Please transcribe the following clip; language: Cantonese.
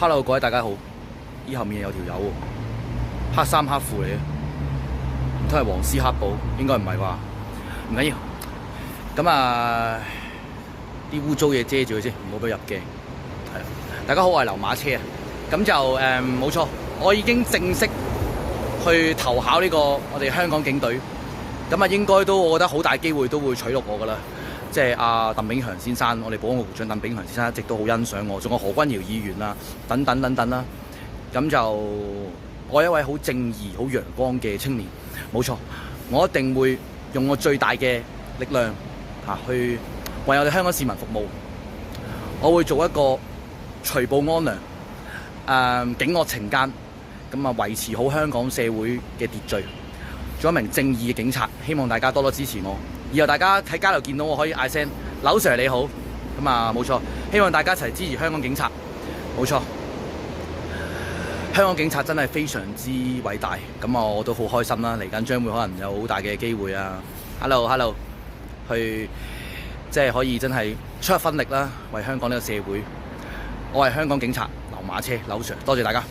Hello， 各位大家好。依後面有條友喎，黑衫黑褲嚟嘅，唔通係黃絲黑暴？應該唔係啩？唔緊要。咁啊，啲污糟嘢遮住佢先，唔好俾佢入鏡。係啊，大家好，我係流馬車啊。咁就冇錯，我已經正式去投考呢個我哋香港警隊。咁啊，應該都我覺得好大機會都會取錄我噶啦。即係阿鄧炳強先生，我哋保安局局長鄧炳強先生一直都好欣賞我，仲有何君堯議員啊，等等等等啦。咁就我係一位好正義、好陽光嘅青年，冇錯，我一定會用我最大嘅力量去為我哋香港市民服務。我會做一個除暴安良、警惡懲奸，咁啊維持好香港社會嘅秩序，做一名正義嘅警察。希望大家多多支持我。以後大家喺街度見到我可以嗌聲劉 Sir 你好，咁啊冇錯，希望大家一齊支持香港警察，冇錯，香港警察真係非常之偉大，咁啊我都好開心啦，嚟緊將會可能有好大嘅機會啊 ，hello， 去即係可以真係出一分力啦，為香港呢個社會，我係香港警察劉馬車劉 Sir，多謝大家。